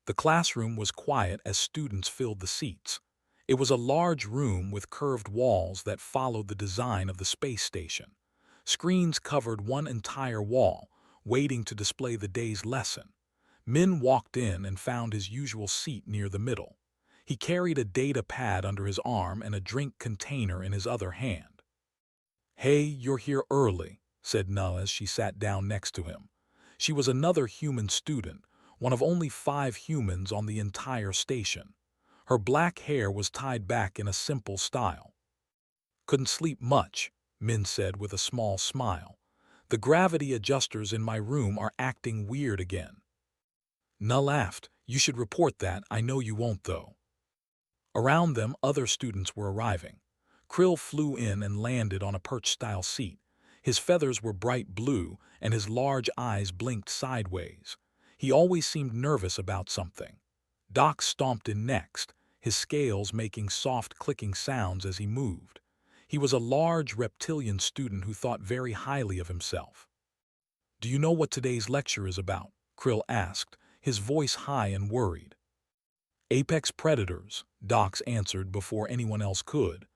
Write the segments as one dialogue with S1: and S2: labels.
S1: The classroom was quiet as students filled the seats. It was a large room with curved walls that followed the design of the space station. Screens covered one entire wall, waiting to display the day's lesson. Min walked in and found his usual seat near the middle. He carried a data pad under his arm and a drink container in his other hand. "Hey, you're here early," said Nuh as she sat down next to him. She was another human student, one of only 5 humans on the entire station. Her black hair was tied back in a simple style. "Couldn't sleep much," Min said with a small smile. "The gravity adjusters in my room are acting weird again." Nuh laughed. "You should report that. I know you won't, though." Around them, other students were arriving. Krill flew in and landed on a perch-style seat. His feathers were bright blue, and his large eyes blinked sideways. He always seemed nervous about something. Doc stomped in next, his scales making soft clicking sounds as he moved. He was a large reptilian student who thought very highly of himself. "Do you know what today's lecture is about?" Krill asked, his voice high and worried. "Apex predators," Doc answered before anyone else could.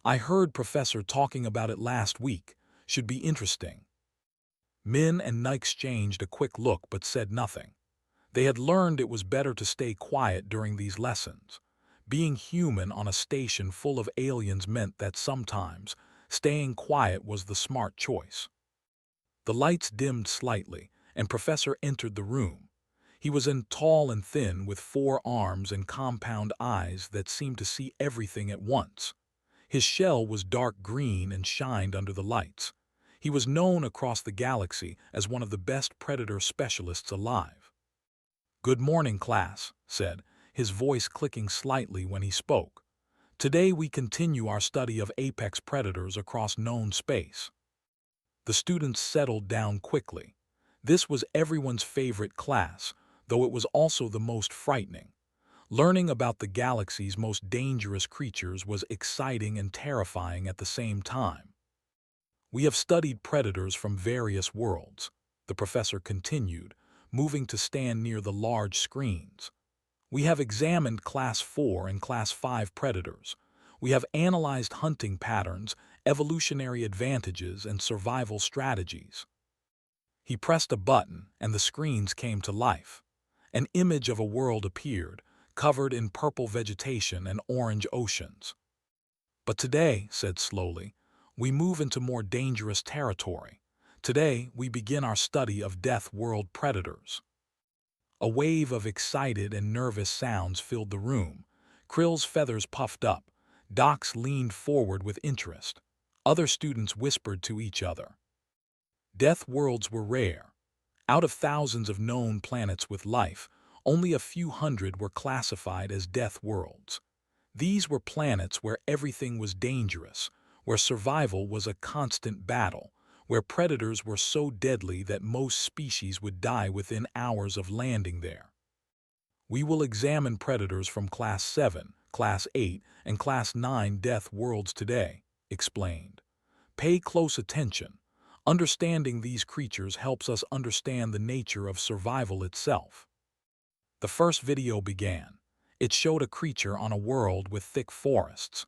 S1: "I heard Professor talking about it last week. Should be interesting." Min and Nuh exchanged a quick look but said nothing. They had learned it was better to stay quiet during these lessons. Being human on a station full of aliens meant that sometimes staying quiet was the smart choice. The lights dimmed slightly, and Professor entered the room. He was tall and thin with 4 arms and compound eyes that seemed to see everything at once. His shell was dark green and shined under the lights. He was known across the galaxy as one of the best predator specialists alive. "Good morning, class," said, his voice clicking slightly when he spoke. "Today we continue our study of apex predators across known space." The students settled down quickly. This was everyone's favorite class, though it was also the most frightening. Learning about the galaxy's most dangerous creatures was exciting and terrifying at the same time. "We have studied predators from various worlds," the professor continued, moving to stand near the large screens. "We have examined Class 4 and Class 5 predators. We have analyzed hunting patterns, evolutionary advantages, and survival strategies." He pressed a button, and the screens came to life. An image of a world appeared, covered in purple vegetation and orange oceans. "But today," said slowly, "we move into more dangerous territory. Today, we begin our study of Death World predators." A wave of excited and nervous sounds filled the room. Krill's feathers puffed up. Doc's leaned forward with interest. Other students whispered to each other. Death worlds were rare. Out of thousands of known planets with life, only a few hundred were classified as death worlds. These were planets where everything was dangerous, where survival was a constant battle, where predators were so deadly that most species would die within hours of landing there. "We will examine predators from Class 7, Class 8, and Class 9 death worlds today," explained. "Pay close attention. Understanding these creatures helps us understand the nature of survival itself." The first video began. It showed a creature on a world with thick forests.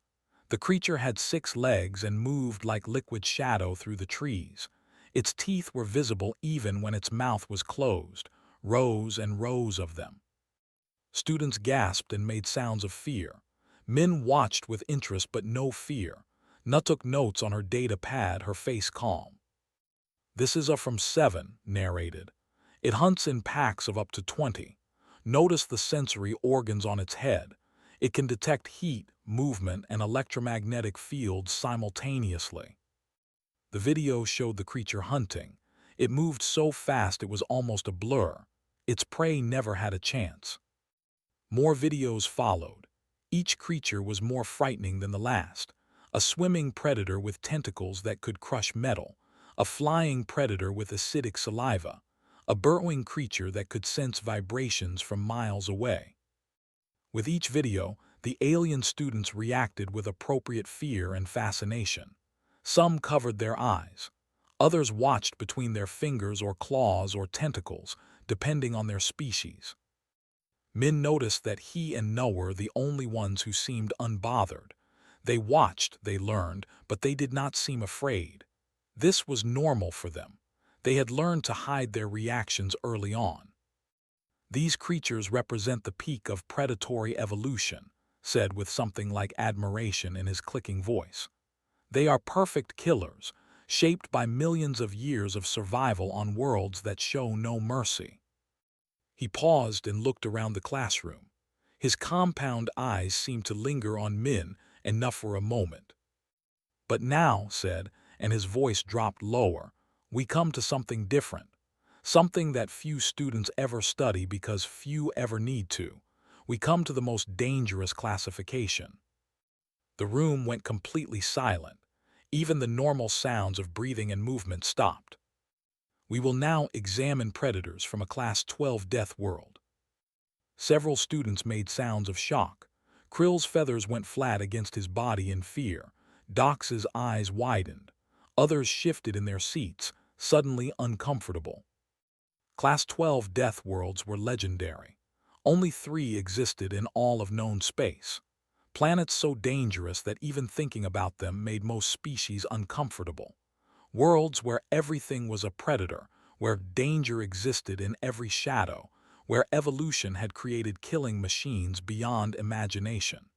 S1: The creature had 6 legs and moved like liquid shadow through the trees. Its teeth were visible even when its mouth was closed, rows and rows of them. Students gasped and made sounds of fear. Min watched with interest but no fear. Nuh took notes on her data pad, her face calm. "This is a from 7, narrated. "It hunts in packs of up to 20. Notice the sensory organs on its head. It can detect heat, movement, and electromagnetic fields simultaneously." The video showed the creature hunting. It moved so fast it was almost a blur. Its prey never had a chance. More videos followed. Each creature was more frightening than the last. A swimming predator with tentacles that could crush metal. A flying predator with acidic saliva. A burrowing creature that could sense vibrations from miles away. With each video, the alien students reacted with appropriate fear and fascination. Some covered their eyes. Others watched between their fingers or claws or tentacles, depending on their species. Min noticed that he and Noah were the only ones who seemed unbothered. They watched, they learned, but they did not seem afraid. This was normal for them. They had learned to hide their reactions early on. These creatures represent the peak of predatory evolution, said with something like admiration in his clicking voice. They are perfect killers, shaped by millions of years of survival on worlds that show no mercy. He paused and looked around the classroom. His compound eyes seemed to linger on Min and Na for a moment. But now, said, and his voice dropped lower, we come to something different. Something that few students ever study because few ever need to. We come to the most dangerous classification. The room went completely silent. Even the normal sounds of breathing and movement stopped. We will now examine predators from a Class 12 death world. Several students made sounds of shock. Krill's feathers went flat against his body in fear. Dox's eyes widened. Others shifted in their seats, suddenly uncomfortable. Class 12 death worlds were legendary. Only 3 existed in all of known space. Planets so dangerous that even thinking about them made most species uncomfortable. Worlds where everything was a predator, where danger existed in every shadow, where evolution had created killing machines beyond imagination.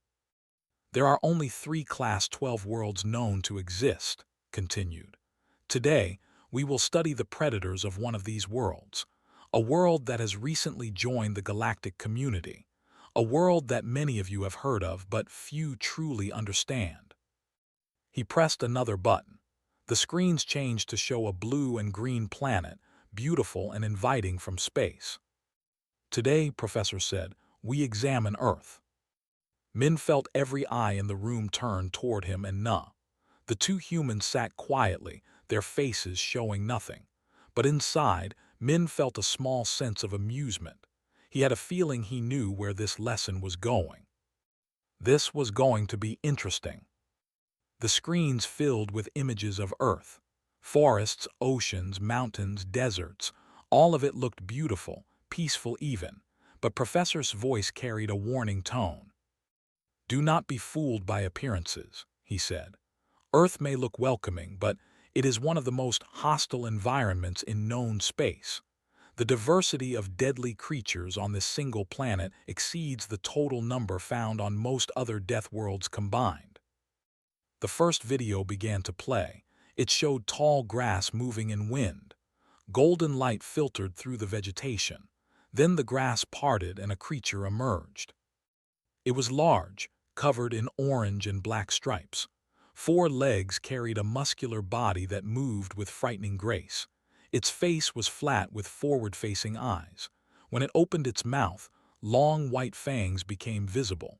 S1: There are only 3 Class 12 worlds known to exist, continued. Today, we will study the predators of one of these worlds, a world that has recently joined the galactic community, a world that many of you have heard of but few truly understand. He pressed another button. The screens changed to show a blue and green planet, beautiful and inviting from space. Today, Professor said, we examine Earth. Min felt every eye in the room turn toward him and Na. The 2 humans sat quietly, their faces showing nothing. But inside, Min felt a small sense of amusement. He had a feeling he knew where this lesson was going. This was going to be interesting. The screens filled with images of Earth. Forests, oceans, mountains, deserts. All of it looked beautiful, peaceful even. But Professor's voice carried a warning tone. Do not be fooled by appearances, he said. Earth may look welcoming, but it is one of the most hostile environments in known space. The diversity of deadly creatures on this single planet exceeds the total number found on most other death worlds combined. The first video began to play. It showed tall grass moving in wind. Golden light filtered through the vegetation. Then the grass parted and a creature emerged. It was large, covered in orange and black stripes. 4 legs carried a muscular body that moved with frightening grace. Its face was flat with forward-facing eyes. When it opened its mouth, long white fangs became visible.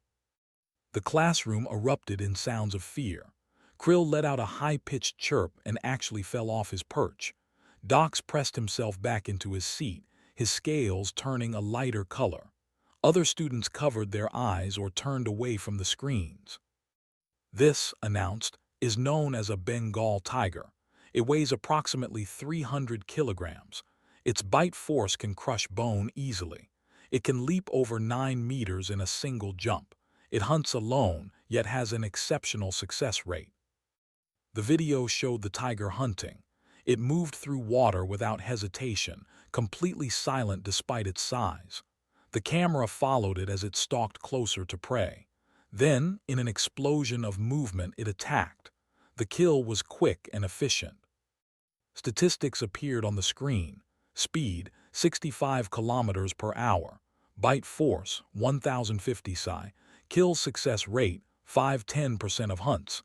S1: The classroom erupted in sounds of fear. Krill let out a high-pitched chirp and actually fell off his perch. Dox pressed himself back into his seat, his scales turning a lighter color. Other students covered their eyes or turned away from the screens. This, announced, is known as a Bengal tiger. It weighs approximately 300 kilograms. Its bite force can crush bone easily. It can leap over 9 meters in a single jump. It hunts alone, yet has an exceptional success rate. The video showed the tiger hunting. It moved through water without hesitation, completely silent despite its size. The camera followed it as it stalked closer to prey. Then, in an explosion of movement, it attacked. The kill was quick and efficient. Statistics appeared on the screen. Speed, 65 kilometers per hour. Bite force, 1050 psi. Kill success rate, 5–10% of hunts.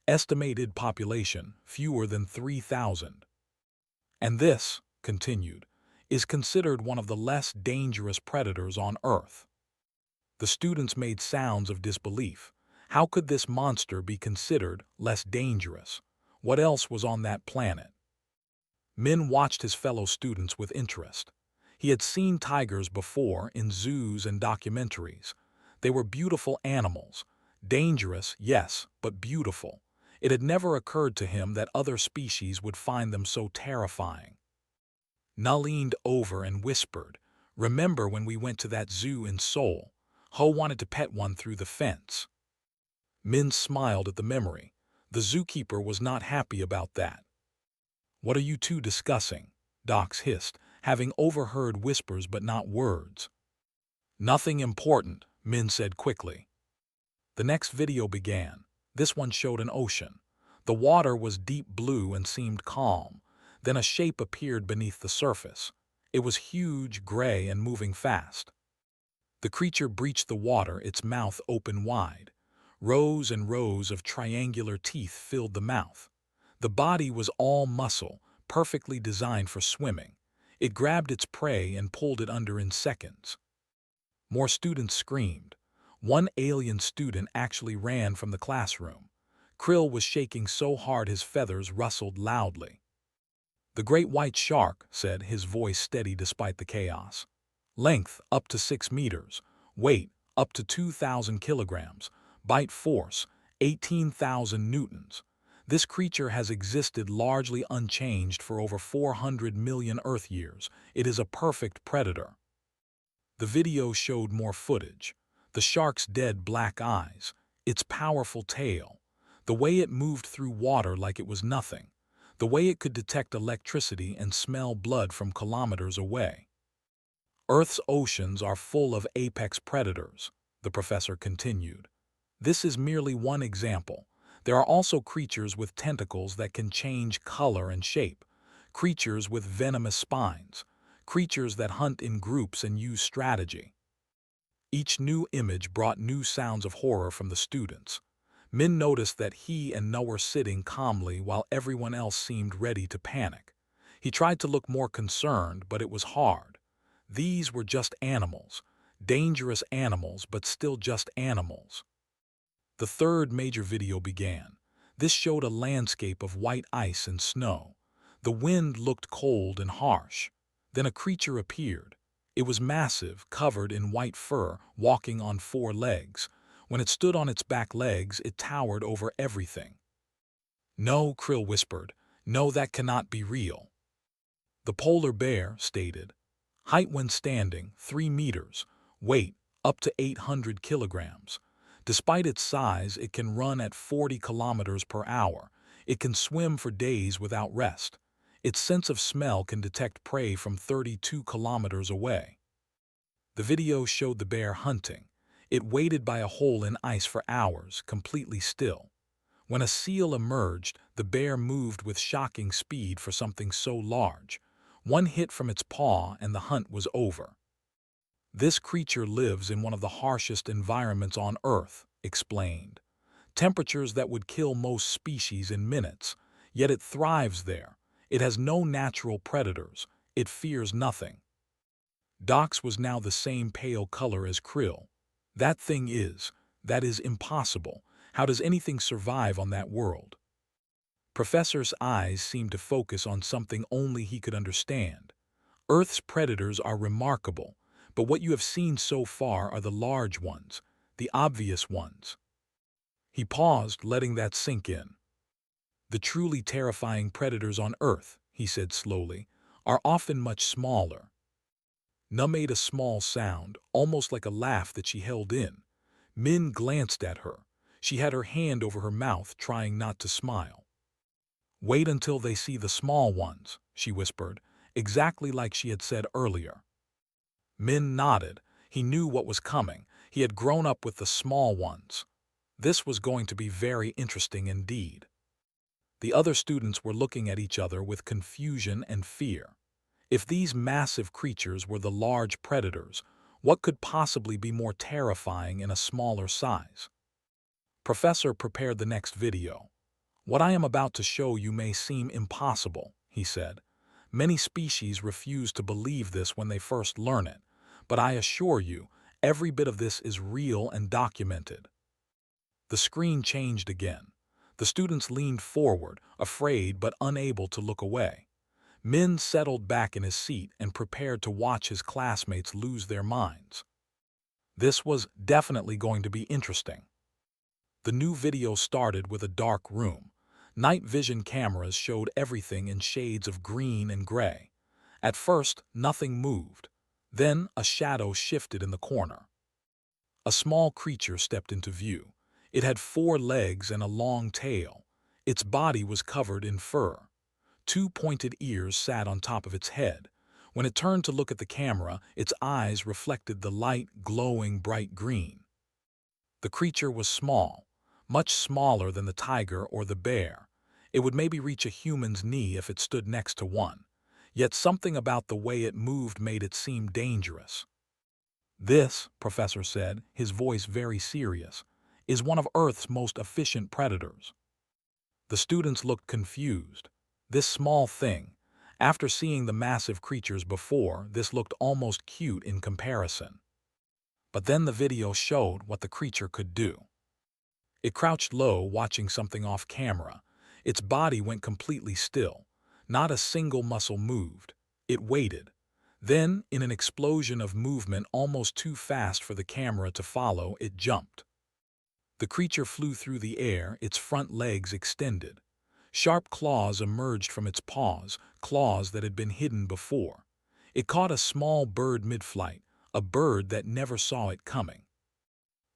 S1: Estimated population, fewer than 3,000. And this, continued, is considered one of the less dangerous predators on Earth. The students made sounds of disbelief. How could this monster be considered less dangerous? What else was on that planet? Min watched his fellow students with interest. He had seen tigers before in zoos and documentaries. They were beautiful animals. Dangerous, yes, but beautiful. It had never occurred to him that other species would find them so terrifying. Na leaned over and whispered, Remember when we went to that zoo in Seoul? Ho wanted to pet one through the fence. Min smiled at the memory. The zookeeper was not happy about that. What are you two discussing? Dox hissed, having overheard whispers but not words. Nothing important, Min said quickly. The next video began. This one showed an ocean. The water was deep blue and seemed calm. Then a shape appeared beneath the surface. It was huge, gray, and moving fast. The creature breached the water, its mouth open wide. Rows and rows of triangular teeth filled the mouth. The body was all muscle, perfectly designed for swimming. It grabbed its prey and pulled it under in seconds. More students screamed. One alien student actually ran from the classroom. Krill was shaking so hard his feathers rustled loudly. The great white shark, said, his voice steady despite the chaos. Length up to 6 meters. Weight up to 2,000 kilograms. Bite force 18,000 newtons. This creature has existed largely unchanged for over 400 million Earth years. It is a perfect predator. The video showed more footage. The shark's dead black eyes, its powerful tail, the way it moved through water like it was nothing, the way it could detect electricity and smell blood from kilometers away. Earth's oceans are full of apex predators, the professor continued. This is merely one example. There are also creatures with tentacles that can change color and shape, creatures with venomous spines, creatures that hunt in groups and use strategy. Each new image brought new sounds of horror from the students. Min noticed that he and No were sitting calmly while everyone else seemed ready to panic. He tried to look more concerned, but it was hard. These were just animals, dangerous animals, but still just animals. The third major video began. This showed a landscape of white ice and snow. The wind looked cold and harsh. Then a creature appeared. It was massive, covered in white fur, walking on 4 legs. When it stood on its back legs, it towered over everything. No, Krill whispered. No, that cannot be real. The polar bear stated. Height when standing, 3 meters. Weight, up to 800 kilograms. Despite its size, it can run at 40 kilometers per hour. It can swim for days without rest. Its sense of smell can detect prey from 32 kilometers away. The video showed the bear hunting. It waited by a hole in ice for hours, completely still. When a seal emerged, the bear moved with shocking speed for something so large. One hit from its paw and the hunt was over. This creature lives in one of the harshest environments on Earth, explained. Temperatures that would kill most species in minutes, yet it thrives there. It has no natural predators. It fears nothing. Dox was now the same pale color as Krill. That is impossible. How does anything survive on that world? Professor's eyes seemed to focus on something only he could understand. Earth's predators are remarkable, but what you have seen so far are the large ones, the obvious ones. He paused, letting that sink in. The truly terrifying predators on Earth, he said slowly, are often much smaller. Na made a small sound, almost like a laugh that she held in. Min glanced at her. She had her hand over her mouth, trying not to smile. Wait until they see the small ones, she whispered, exactly like she had said earlier. Min nodded. He knew what was coming. He had grown up with the small ones. This was going to be very interesting indeed. The other students were looking at each other with confusion and fear. If these massive creatures were the large predators, what could possibly be more terrifying in a smaller size? Professor prepared the next video. What I am about to show you may seem impossible, he said. Many species refuse to believe this when they first learn it, but I assure you, every bit of this is real and documented. The screen changed again. The students leaned forward, afraid but unable to look away. Min settled back in his seat and prepared to watch his classmates lose their minds. This was definitely going to be interesting. The new video started with a dark room. Night vision cameras showed everything in shades of green and gray. At first, nothing moved. Then a shadow shifted in the corner. A small creature stepped into view. It had 4 legs and a long tail. Its body was covered in fur. 2 pointed ears sat on top of its head. When it turned to look at the camera, its eyes reflected the light, glowing bright green. The creature was small, much smaller than the tiger or the bear. It would maybe reach a human's knee if it stood next to one. Yet something about the way it moved made it seem dangerous. This, Professor said, his voice very serious, is one of Earth's most efficient predators. The students looked confused. This small thing, after seeing the massive creatures before, this looked almost cute in comparison. But then the video showed what the creature could do. It crouched low, watching something off camera. Its body went completely still. Not a single muscle moved. It waited. Then, in an explosion of movement almost too fast for the camera to follow, it jumped. The creature flew through the air, its front legs extended. Sharp claws emerged from its paws, claws that had been hidden before. It caught a small bird mid-flight, a bird that never saw it coming.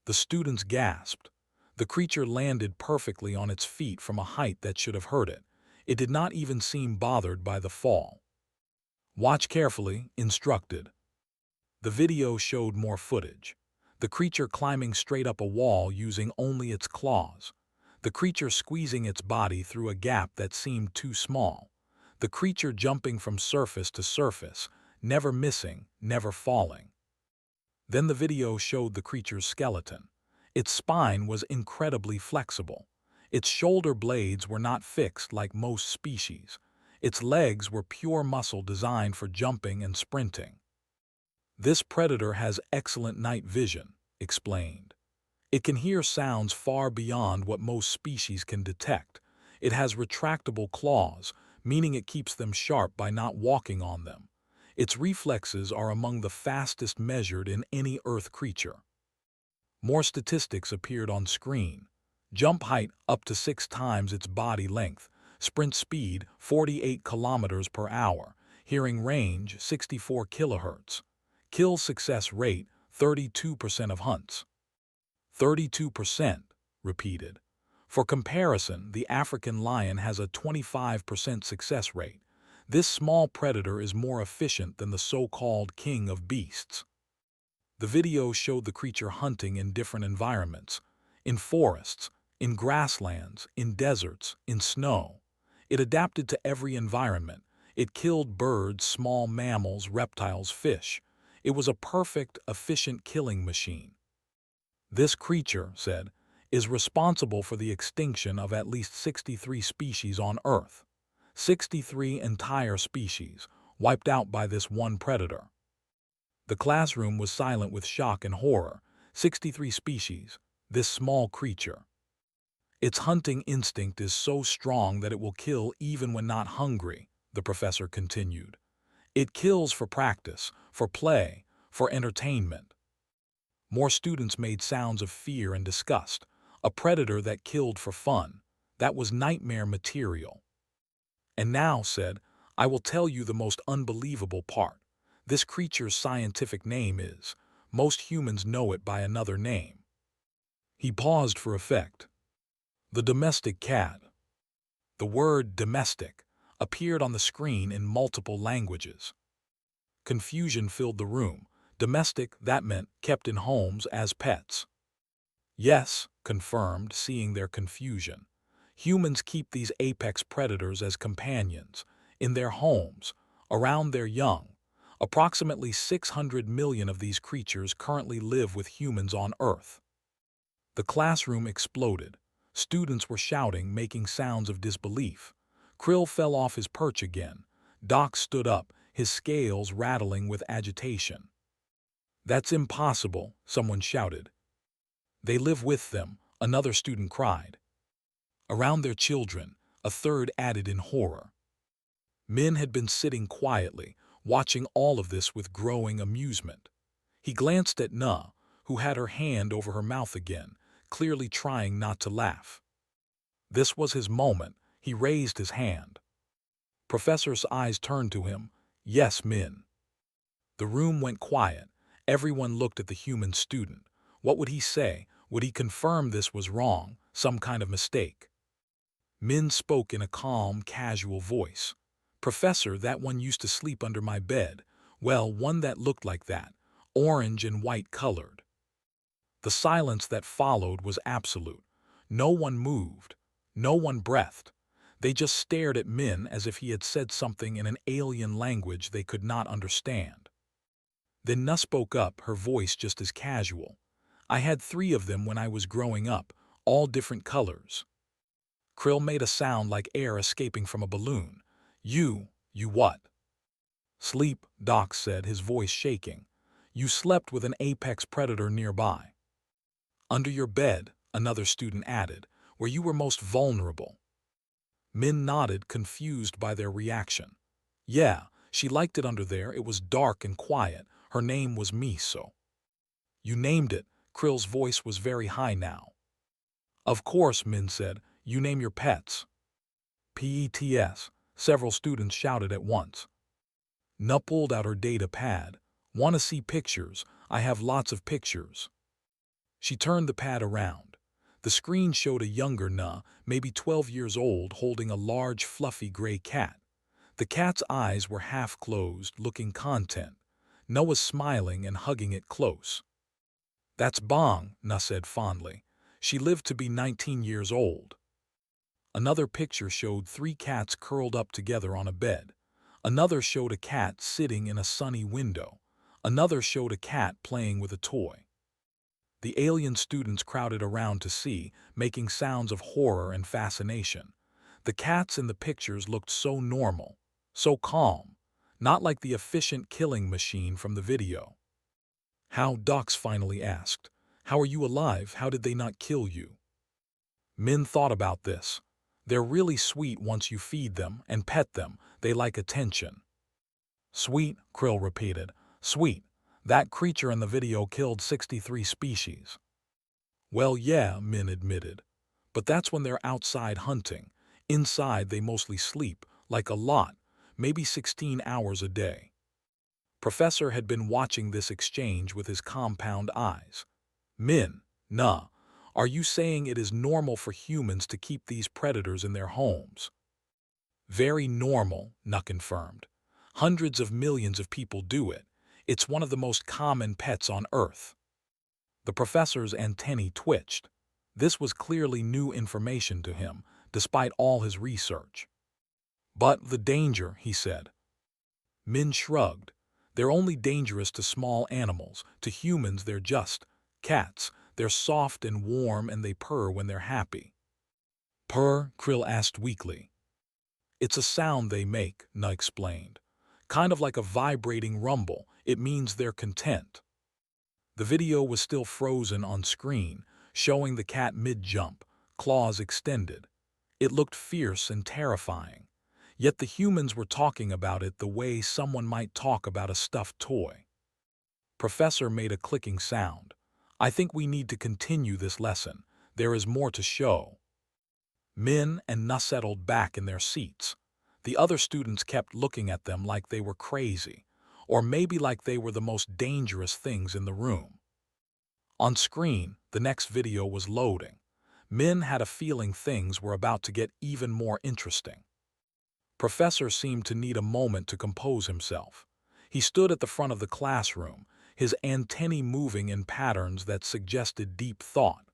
S1: The students gasped. The creature landed perfectly on its feet from a height that should have hurt it. It did not even seem bothered by the fall. Watch carefully, instructed. The video showed more footage. The creature climbing straight up a wall using only its claws. The creature squeezing its body through a gap that seemed too small. The creature jumping from surface to surface, never missing, never falling. Then the video showed the creature's skeleton. Its spine was incredibly flexible. Its shoulder blades were not fixed like most species. Its legs were pure muscle designed for jumping and sprinting. This predator has excellent night vision, explained. It can hear sounds far beyond what most species can detect. It has retractable claws, meaning it keeps them sharp by not walking on them. Its reflexes are among the fastest measured in any Earth creature. More statistics appeared on screen. Jump height up to 6 times its body length. Sprint speed 48 kilometers per hour. Hearing range 64 kilohertz. Kill success rate 32% of hunts. 32%, repeated. For comparison, the African lion has a 25% success rate. This small predator is more efficient than the so-called king of beasts. The video showed the creature hunting in different environments, in forests, in grasslands, in deserts, in snow. It adapted to every environment. It killed birds, small mammals, reptiles, fish. It was a perfect, efficient killing machine. This creature, said, is responsible for the extinction of at least 63 species on Earth. 63 entire species, wiped out by this one predator. The classroom was silent with shock and horror. 63 species, this small creature. Its hunting instinct is so strong that it will kill even when not hungry, the professor continued. It kills for practice, for play, for entertainment. More students made sounds of fear and disgust. A predator that killed for fun. That was nightmare material. And now, said, I will tell you the most unbelievable part. This creature's scientific name is, most humans know it by another name. He paused for effect. The domestic cat. The word domestic appeared on the screen in multiple languages. Confusion filled the room. Domestic, that meant kept in homes as pets. Yes, confirmed, seeing their confusion. Humans keep these apex predators as companions, in their homes, around their young. Approximately 600 million of these creatures currently live with humans on Earth. The classroom exploded. Students were shouting, making sounds of disbelief. Krill fell off his perch again. Doc stood up, his scales rattling with agitation. That's impossible, someone shouted. They live with them, another student cried. Around their children, a third added in horror. Min had been sitting quietly, watching all of this with growing amusement. He glanced at Na, who had her hand over her mouth again, clearly trying not to laugh. This was his moment. He raised his hand. Professor's eyes turned to him. Yes, Min. The room went quiet. Everyone looked at the human student. What would he say? Would he confirm this was wrong, some kind of mistake? Min spoke in a calm, casual voice. "Professor, that one used to sleep under my bed. Well, one that looked like that, orange and white colored." The silence that followed was absolute. No one moved. No one breathed. They just stared at Min as if he had said something in an alien language they could not understand. Then Na spoke up, her voice just as casual. "I had 3 of them when I was growing up, all different colors." Krill made a sound like air escaping from a balloon. You what?" "Sleep," Doc said, his voice shaking. "You slept with an apex predator nearby." "Under your bed," another student added, "where you were most vulnerable." Min nodded, confused by their reaction. "Yeah, she liked it under there. It was dark and quiet. Her name was Miso." "You named it." Krill's voice was very high now. "Of course," Min said. "You name your pets." "Pets," several students shouted at once. Na pulled out her data pad. "Want to see pictures? I have lots of pictures." She turned the pad around. The screen showed a younger Na, maybe 12 years old, holding a large, fluffy gray cat. The cat's eyes were half closed, looking content. Na was smiling and hugging it close. "That's Bong," Na said fondly. "She lived to be 19 years old." Another picture showed 3 cats curled up together on a bed. Another showed a cat sitting in a sunny window. Another showed a cat playing with a toy. The alien students crowded around to see, making sounds of horror and fascination. The cats in the pictures looked so normal, so calm, not like the efficient killing machine from the video. "How?" Docs finally asked. "How are you alive? How did they not kill you?" Min thought about this. "They're really sweet once you feed them and pet them. They like attention." "Sweet," Krill repeated. "Sweet. That creature in the video killed 63 species." "Well, yeah," Min admitted. "But that's when they're outside hunting. Inside they mostly sleep, like a lot, maybe 16 hours a day." Professor had been watching this exchange with his compound eyes. "Min, Na, are you saying it is normal for humans to keep these predators in their homes?" "Very normal," Na confirmed. "Hundreds of millions of people do it. It's one of the most common pets on Earth." The professor's antennae twitched. This was clearly new information to him, despite all his research. "But the danger," he said. Min shrugged. "They're only dangerous to small animals. To humans, they're just cats. They're soft and warm and they purr when they're happy." "Purr?" Krill asked weakly. "It's a sound they make," Na explained. "Kind of like a vibrating rumble. It means they're content." The video was still frozen on screen, showing the cat mid-jump, claws extended. It looked fierce and terrifying. Yet the humans were talking about it the way someone might talk about a stuffed toy. Professor made a clicking sound. "I think we need to continue this lesson. There is more to show." Min and Na settled back in their seats. The other students kept looking at them like they were crazy, or maybe like they were the most dangerous things in the room. On screen, the next video was loading. Min had a feeling things were about to get even more interesting. Professor seemed to need a moment to compose himself. He stood at the front of the classroom, his antennae moving in patterns that suggested deep thought.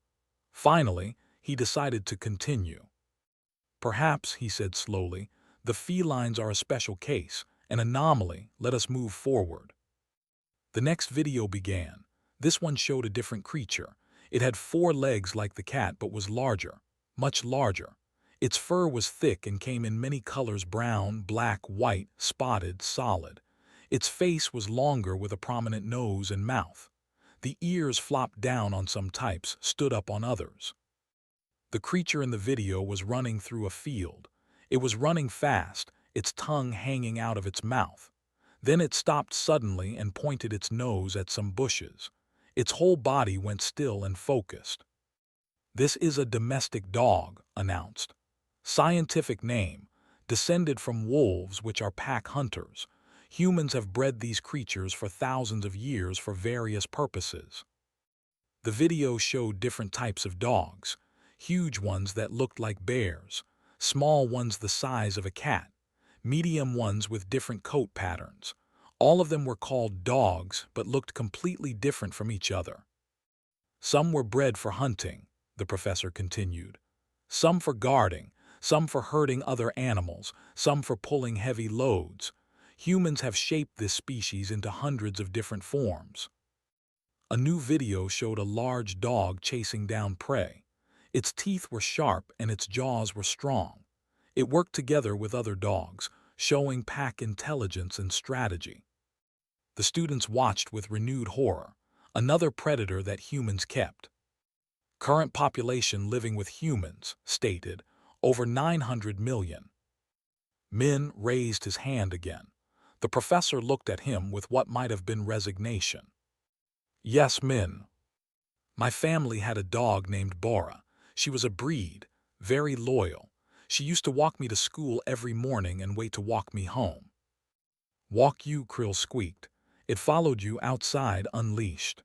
S1: Finally, he decided to continue. "Perhaps," he said slowly, "the felines are a special case, an anomaly. Let us move forward." The next video began. This one showed a different creature. It had 4 legs like the cat but was larger, much larger. Its fur was thick and came in many colors: brown, black, white, spotted, solid. Its face was longer with a prominent nose and mouth. The ears flopped down on some types, stood up on others. The creature in the video was running through a field. It was running fast, its tongue hanging out of its mouth. Then it stopped suddenly and pointed its nose at some bushes. Its whole body went still and focused. "This is a domestic dog," announced. "Scientific name, descended from wolves, which are pack hunters. Humans have bred these creatures for thousands of years for various purposes. The video showed different types of dogs, huge ones that looked like bears, small ones the size of a cat, medium ones with different coat patterns. All of them were called dogs but looked completely different from each other. Some were bred for hunting, the professor continued. Some for guarding, some for herding other animals, some for pulling heavy loads. Humans have shaped this species into hundreds of different forms. A new video showed a large dog chasing down prey. Its teeth were sharp and its jaws were strong. It worked together with other dogs, showing pack intelligence and strategy. The students watched with renewed horror, another predator that humans kept. Current population living with humans, stated, over 900 million. Min raised his hand again. The professor looked at him with what might have been resignation. Yes, Min. My family had a dog named Bora. She was a breed, very loyal. She used to walk me to school every morning and wait to walk me home. Walk you, Krill squeaked. It followed you outside unleashed.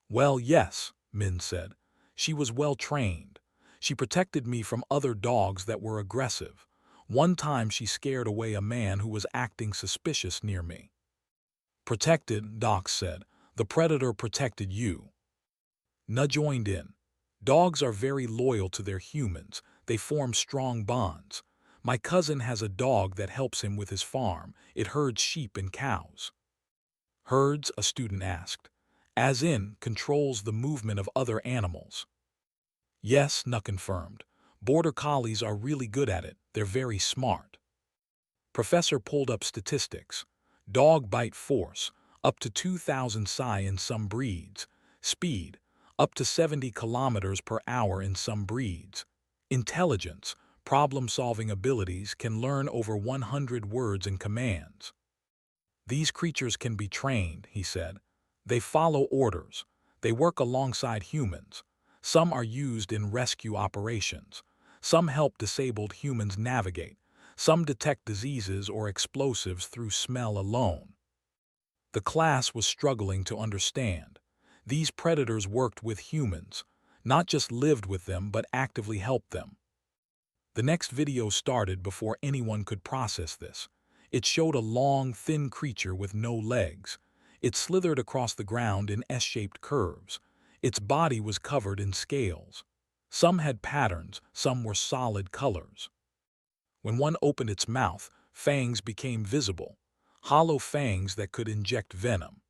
S1: Well, yes, Min said. She was well trained. She protected me from other dogs that were aggressive. One time she scared away a man who was acting suspicious near me. Protected, Doc said. The predator protected you. Na joined in. Dogs are very loyal to their humans. They form strong bonds. My cousin has a dog that helps him with his farm. It herds sheep and cows. Herds, a student asked. As in, controls the movement of other animals. Yes, Na confirmed. Border collies are really good at it. They're very smart. Professor pulled up statistics. Dog bite force, up to 2,000 psi in some breeds. Speed, up to 70 kilometers per hour in some breeds. Intelligence, problem-solving abilities, can learn over 100 words and commands. These creatures can be trained, he said. They follow orders. They work alongside humans. Some are used in rescue operations. Some help disabled humans navigate. Some detect diseases or explosives through smell alone. The class was struggling to understand. These predators worked with humans, not just lived with them but actively helped them. The next video started before anyone could process this. It showed a long, thin creature with no legs. It slithered across the ground in S-shaped curves. Its body was covered in scales. Some had patterns, some were solid colors. When one opened its mouth, fangs became visible, hollow fangs that could inject venom.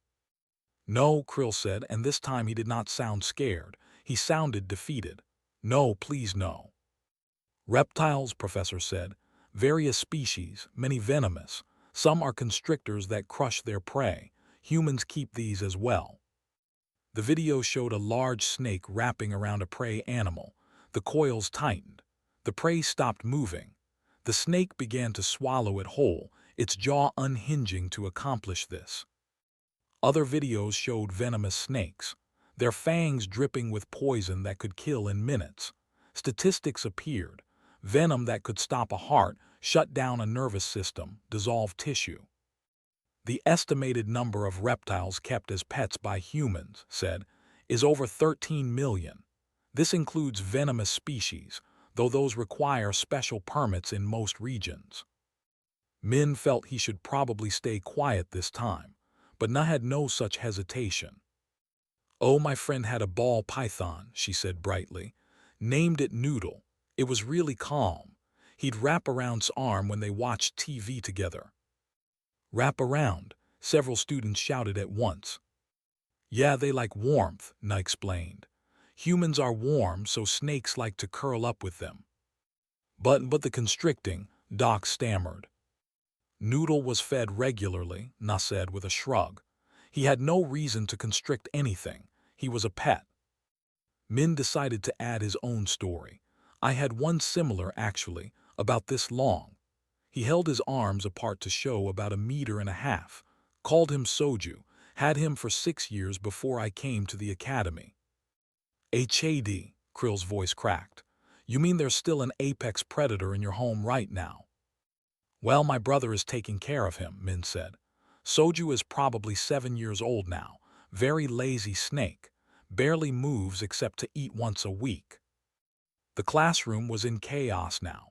S1: No, Krill said, and this time he did not sound scared. He sounded defeated. No, please no. Reptiles, Professor said. Various species, many venomous. Some are constrictors that crush their prey. Humans keep these as well. The video showed a large snake wrapping around a prey animal. The coils tightened. The prey stopped moving. The snake began to swallow it whole, its jaw unhinging to accomplish this. Other videos showed venomous snakes, their fangs dripping with poison that could kill in minutes. Statistics appeared. Venom that could stop a heart, shut down a nervous system, dissolve tissue. The estimated number of reptiles kept as pets by humans, said, is over 13 million. This includes venomous species, though those require special permits in most regions. Min felt he should probably stay quiet this time, but Na had no such hesitation. Oh, my friend had a ball python, she said brightly. Named it Noodle. It was really calm. He'd wrap around his arm when they watched TV together. Wrap around, several students shouted at once. Yeah, they like warmth, Na explained. Humans are warm, so snakes like to curl up with them. But the constricting, Doc stammered. Noodle was fed regularly, Na said with a shrug. He had no reason to constrict anything. He was a pet. Min decided to add his own story. I had one similar, actually, about this long. He held his arms apart to show about 1.5 meters, called him Soju, had him for 6 years before I came to the academy. HAD, Krill's voice cracked. You mean there's still an apex predator in your home right now? Well, my brother is taking care of him, Min said. Soju is probably 7 years old now, very lazy snake, barely moves except to eat once a week. The classroom was in chaos now.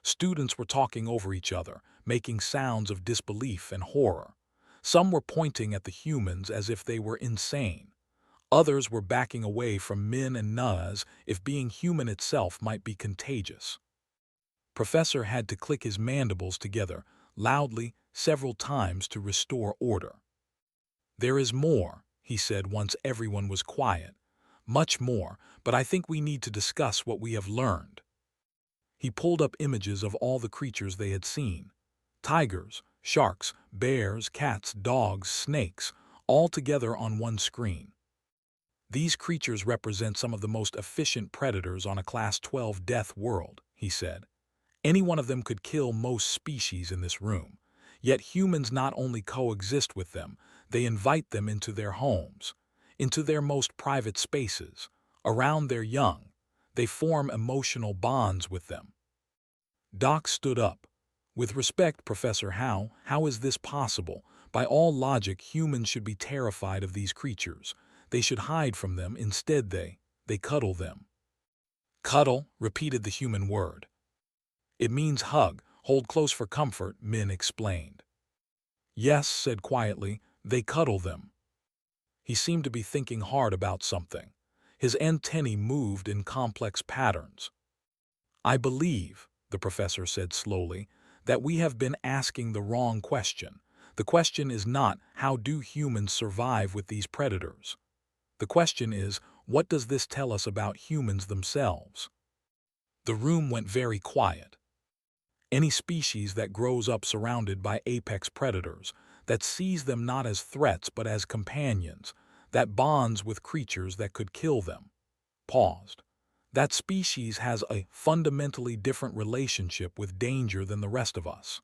S1: Students were talking over each other, making sounds of disbelief and horror. Some were pointing at the humans as if they were insane. Others were backing away from Min and Na as if being human itself might be contagious. Professor had to click his mandibles together, loudly, several times to restore order. "There is more," he said once everyone was quiet. "Much more, but I think we need to discuss what we have learned." He pulled up images of all the creatures they had seen. Tigers, sharks, bears, cats, dogs, snakes, all together on one screen. "These creatures represent some of the most efficient predators on a Class 12 death world," he said. "Any one of them could kill most species in this room. Yet humans not only coexist with them, they invite them into their homes, into their most private spaces, around their young. They form emotional bonds with them." Doc stood up. "With respect, Professor, how is this possible? By all logic, humans should be terrified of these creatures. They should hide from them. Instead, they cuddle them." "Cuddle," repeated the human word. "It means hug, hold close for comfort," Min explained. "Yes," said quietly, "they cuddle them." He seemed to be thinking hard about something. His antennae moved in complex patterns. "I believe," the professor said slowly, "that we have been asking the wrong question. The question is not, how do humans survive with these predators? The question is, what does this tell us about humans themselves?" The room went very quiet. Any species that grows up surrounded by apex predators, that sees them not as threats but as companions, that bonds with creatures that could kill them, paused. That species has a fundamentally different relationship with danger than the rest of us.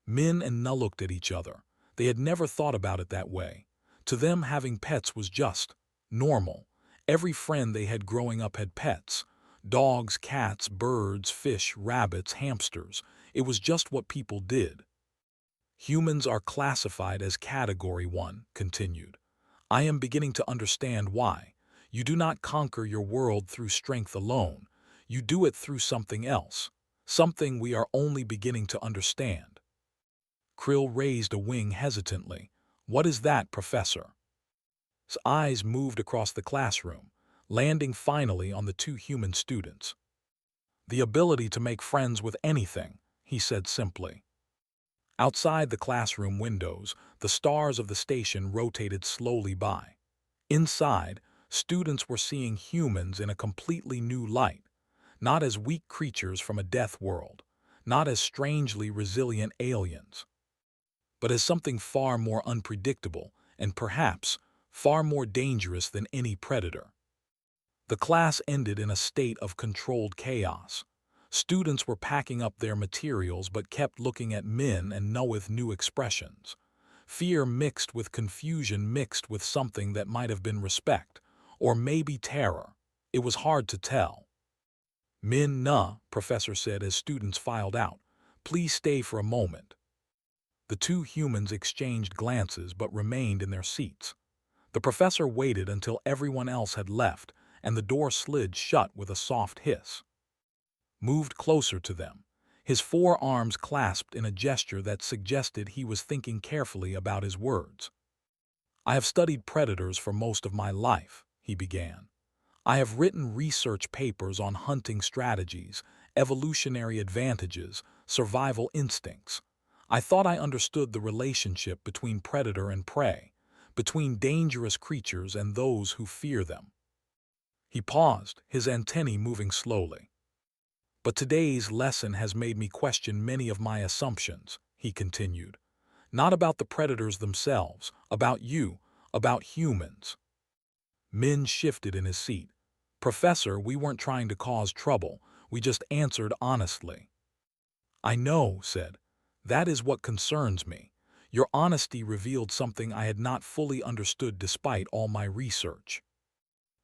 S1: Min and Na looked at each other. They had never thought about it that way. To them, having pets was just normal. Every friend they had growing up had pets. Dogs, cats, birds, fish, rabbits, hamsters. It was just what people did. "Humans are classified as Category 1, continued. "I am beginning to understand why. You do not conquer your world through strength alone. You do it through something else. Something we are only beginning to understand." Krill raised a wing hesitantly. "What is that, Professor?" His eyes moved across the classroom, landing finally on the two human students. "The ability to make friends with anything," he said simply. Outside the classroom windows, the stars of the station rotated slowly by. Inside, students were seeing humans in a completely new light, not as weak creatures from a death world, not as strangely resilient aliens, but as something far more unpredictable and perhaps far more dangerous than any predator. The class ended in a state of controlled chaos. Students were packing up their materials but kept looking at Min and Na with new expressions. Fear mixed with confusion mixed with something that might have been respect, or maybe terror. It was hard to tell. "Min Na," Professor said as students filed out, "please stay for a moment." The two humans exchanged glances but remained in their seats. The professor waited until everyone else had left, and the door slid shut with a soft hiss. Moved closer to them, his forearms clasped in a gesture that suggested he was thinking carefully about his words. "I have studied predators for most of my life," he began. "I have written research papers on hunting strategies, evolutionary advantages, survival instincts. I thought I understood the relationship between predator and prey, between dangerous creatures and those who fear them." He paused, his antennae moving slowly. "But today's lesson has made me question many of my assumptions," he continued. "Not about the predators themselves, about you, about humans." Min shifted in his seat. "Professor, we weren't trying to cause trouble. We just answered honestly." "I know," said. "That is what concerns me. Your honesty revealed something I had not fully understood despite all my research."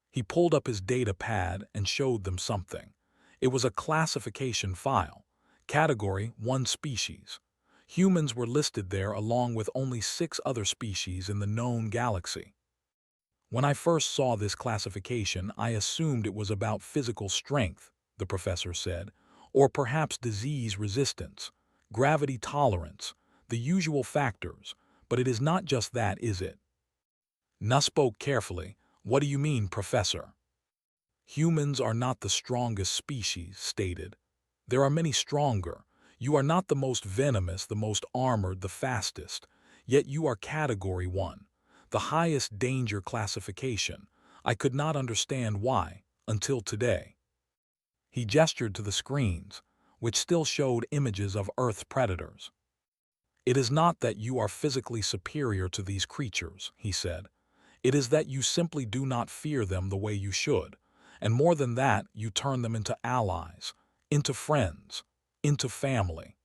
S1: He pulled up his data pad and showed them something. It was a classification file. Category 1 species. Humans were listed there along with only 6 other species in the known galaxy. When I first saw this classification, I assumed it was about physical strength, the professor said, or perhaps disease resistance, gravity tolerance, the usual factors, but it is not just that, is it? Nuss spoke carefully. What do you mean, Professor? Humans are not the strongest species, stated. There are many stronger. You are not the most venomous, the most armored, the fastest. Yet you are Category 1, the highest danger classification. I could not understand why, until today. He gestured to the screens, which still showed images of Earth's predators. It is not that you are physically superior to these creatures, he said. It is that you simply do not fear them the way you should. And more than that, you turn them into allies, into friends, into family.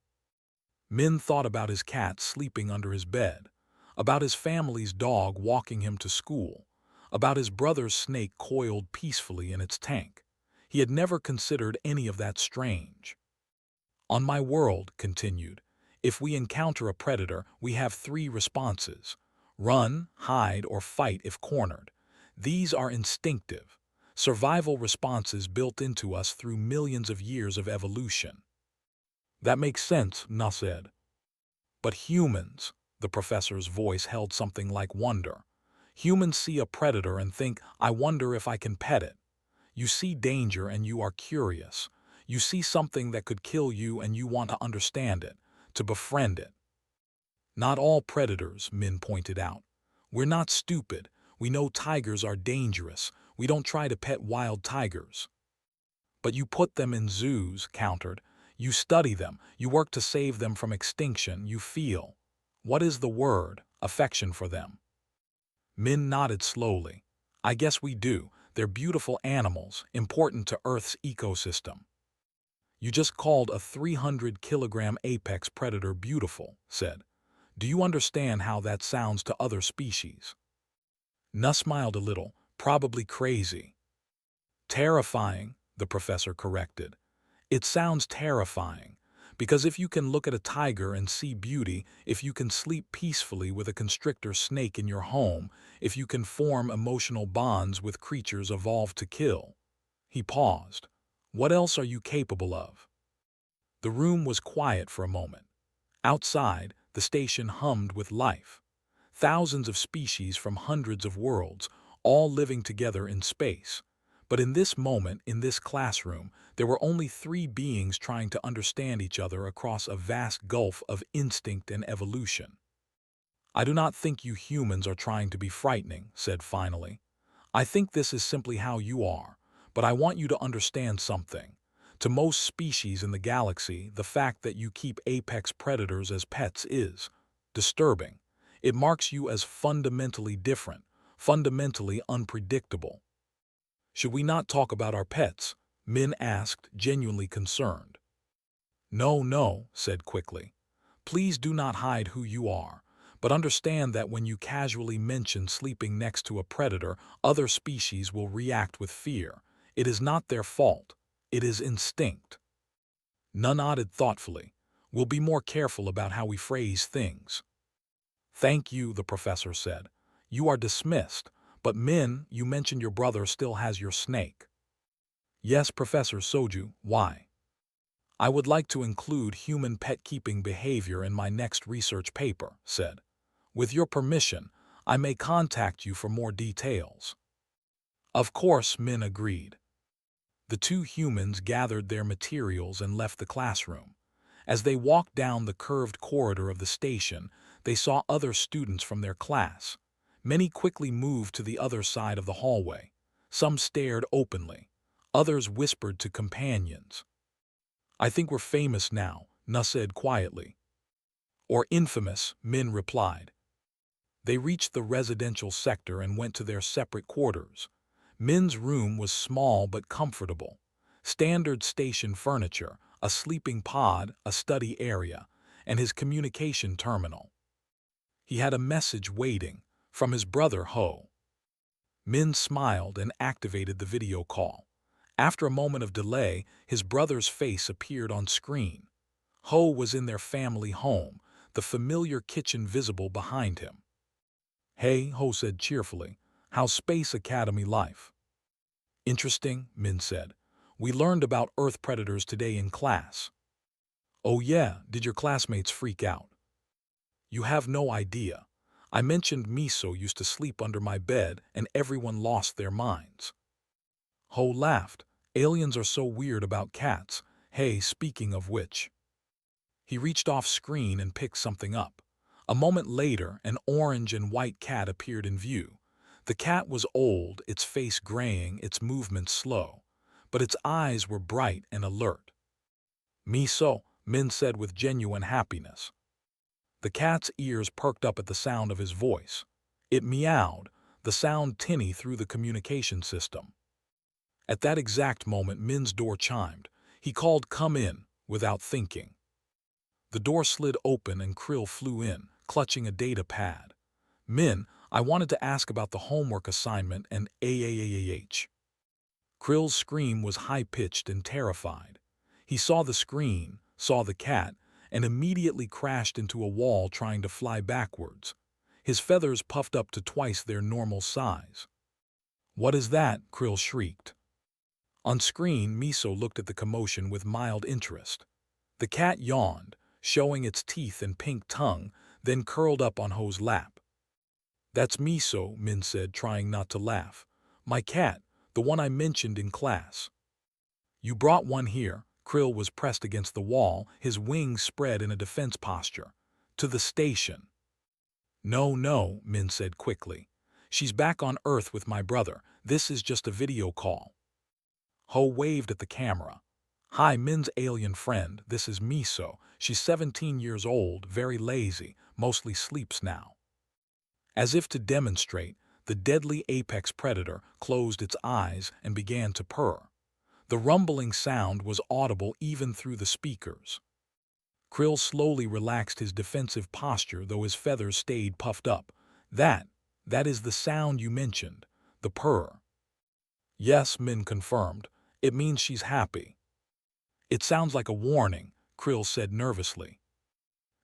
S1: Min thought about his cat sleeping under his bed, about his family's dog walking him to school, about his brother's snake coiled peacefully in its tank. He had never considered any of that strange. On my world, continued, if we encounter a predator, we have 3 responses: run, hide, or fight if cornered. These are instinctive, survival responses built into us through millions of years of evolution. That makes sense, Na said. But humans, the professor's voice held something like wonder. Humans see a predator and think, I wonder if I can pet it. You see danger and you are curious. You see something that could kill you and you want to understand it, to befriend it. Not all predators, Min pointed out. We're not stupid. We know tigers are dangerous. We don't try to pet wild tigers. But you put them in zoos, countered. You study them. You work to save them from extinction. You feel. What is the word? Affection for them. Min nodded slowly. I guess we do. They're beautiful animals, important to Earth's ecosystem. You just called a 300-kilogram apex predator beautiful, said. Do you understand how that sounds to other species? Nuss smiled a little, probably crazy. Terrifying, the professor corrected. It sounds terrifying, because if you can look at a tiger and see beauty, if you can sleep peacefully with a constrictor snake in your home, if you can form emotional bonds with creatures evolved to kill. He paused. What else are you capable of? The room was quiet for a moment. Outside, the station hummed with life. Thousands of species from hundreds of worlds, all living together in space. But in this moment, in this classroom, there were only 3 beings trying to understand each other across a vast gulf of instinct and evolution. I do not think you humans are trying to be frightening, said finally. I think this is simply how you are, but I want you to understand something. To most species in the galaxy, the fact that you keep apex predators as pets is disturbing. It marks you as fundamentally different, fundamentally unpredictable. Should we not talk about our pets? Min asked, genuinely concerned. No, no, said quickly. Please do not hide who you are, but understand that when you casually mention sleeping next to a predator, other species will react with fear. It is not their fault. It is instinct. Nun nodded thoughtfully. We'll be more careful about how we phrase things. Thank you, the professor said. You are dismissed, but Min, you mentioned your brother still has your snake. Yes, Professor Soju, why? I would like to include human pet-keeping behavior in my next research paper, said. With your permission, I may contact you for more details. Of course, Min agreed. The 2 humans gathered their materials and left the classroom. As they walked down the curved corridor of the station, they saw other students from their class. Many quickly moved to the other side of the hallway. Some stared openly. Others whispered to companions. I think we're famous now, Nuss said quietly. Or infamous, Min replied. They reached the residential sector and went to their separate quarters. Min's room was small but comfortable. Standard station furniture, a sleeping pod, a study area, and his communication terminal. He had a message waiting, from his brother Ho. Min smiled and activated the video call. After a moment of delay, his brother's face appeared on screen. Ho was in their family home, the familiar kitchen visible behind him. "Hey," Ho said cheerfully, "how's Space Academy life?" "Interesting," Min said. "We learned about Earth predators today in class." "Oh yeah, did your classmates freak out?" "You have no idea. I mentioned Miso used to sleep under my bed and everyone lost their minds." Ho laughed. "Aliens are so weird about cats. Hey, speaking of which." He reached off screen and picked something up. A moment later, an orange and white cat appeared in view. The cat was old, its face graying, its movements slow. But its eyes were bright and alert. "Miso," Min said with genuine happiness. The cat's ears perked up at the sound of his voice. It meowed, the sound tinny through the communication system. At that exact moment, Min's door chimed. He called, "Come in," without thinking. The door slid open and Krill flew in, clutching a data pad. "Min, I wanted to ask about the homework assignment and AAAH." Krill's scream was high-pitched and terrified. He saw the screen, saw the cat, and immediately crashed into a wall trying to fly backwards. His feathers puffed up to twice their normal size. "What is that?" Krill shrieked. On screen, Miso looked at the commotion with mild interest. The cat yawned, showing its teeth and pink tongue, then curled up on Ho's lap. "That's Miso," Min said, trying not to laugh. "My cat, the one I mentioned in class." "You brought one here." Krill was pressed against the wall, his wings spread in a defense posture. "To the station." "No, no," Min said quickly. "She's back on Earth with my brother. This is just a video call." Ho waved at the camera. "Hi, Min's alien friend. This is Miso. She's 17 years old, very lazy, mostly sleeps now." As if to demonstrate, the deadly apex predator closed its eyes and began to purr. The rumbling sound was audible even through the speakers. Krill slowly relaxed his defensive posture, though his feathers stayed puffed up. That is the sound you mentioned, the purr." "Yes," Min confirmed. "It means she's happy." "It sounds like a warning," Krill said nervously.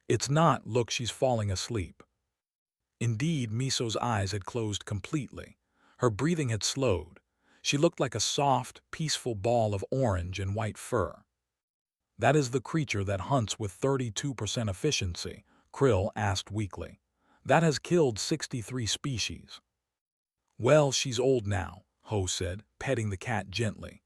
S1: "It's not. Look, she's falling asleep." Indeed, Miso's eyes had closed completely. Her breathing had slowed. She looked like a soft, peaceful ball of orange and white fur. "That is the creature that hunts with 32% efficiency," Krill asked weakly. "That has killed 63 species." "Well, she's old now," Ho said, petting the cat gently.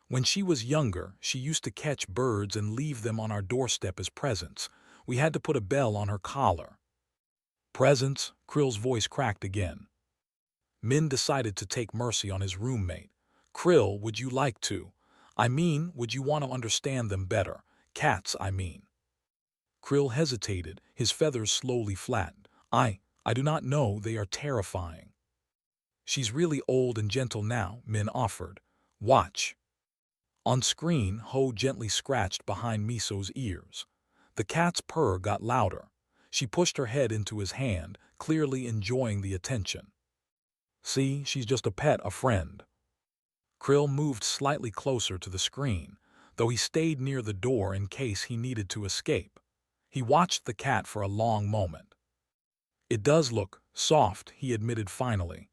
S1: "When she was younger, she used to catch birds and leave them on our doorstep as presents. We had to put a bell on her collar." "Presents?" Krill's voice cracked again. Min decided to take mercy on his roommate. "Krill, would you like to? Would you want to understand them better? Cats, I mean." Krill hesitated, his feathers slowly flattened. I do not know, they are terrifying." "She's really old and gentle now," Min offered. "Watch." On screen, Ho gently scratched behind Miso's ears. The cat's purr got louder. She pushed her head into his hand, clearly enjoying the attention. "See, she's just a pet, a friend." Krill moved slightly closer to the screen, though he stayed near the door in case he needed to escape. He watched the cat for a long moment. "It does look soft," he admitted finally.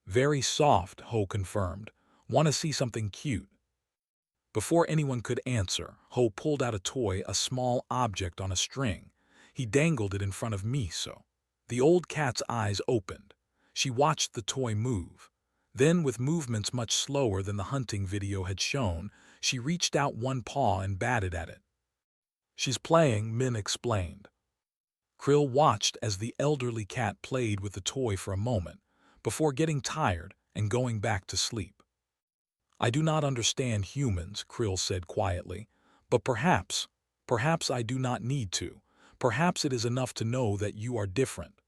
S1: "Very soft," Ho confirmed. "Want to see something cute?" Before anyone could answer, Ho pulled out a toy, a small object on a string. He dangled it in front of Miso. The old cat's eyes opened. She watched the toy move. Then, with movements much slower than the hunting video had shown, she reached out one paw and batted at it. "She's playing," Min explained. Krill watched as the elderly cat played with the toy for a moment, before getting tired and going back to sleep. "I do not understand humans," Krill said quietly, "but perhaps I do not need to. Perhaps it is enough to know that you are different."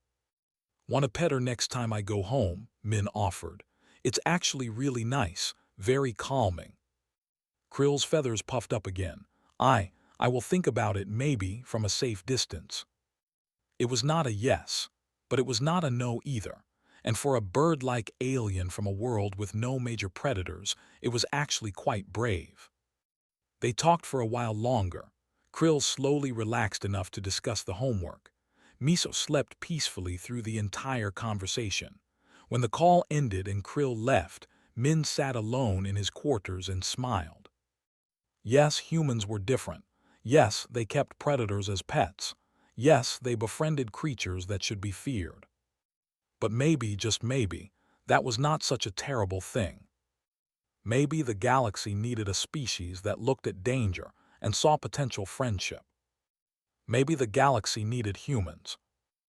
S1: "Want to pet her next time I go home?" Min offered. "It's actually really nice, very calming." Krill's feathers puffed up again. I will think about it, maybe from a safe distance." It was not a yes, but it was not a no either. And for a bird-like alien from a world with no major predators, it was actually quite brave. They talked for a while longer. Krill slowly relaxed enough to discuss the homework. Miso slept peacefully through the entire conversation. When the call ended and Krill left, Min sat alone in his quarters and smiled. Yes, humans were different. Yes, they kept predators as pets. Yes, they befriended creatures that should be feared. But maybe, just maybe, that was not such a terrible thing. Maybe the galaxy needed a species that looked at danger and saw potential friendship. Maybe the galaxy needed humans,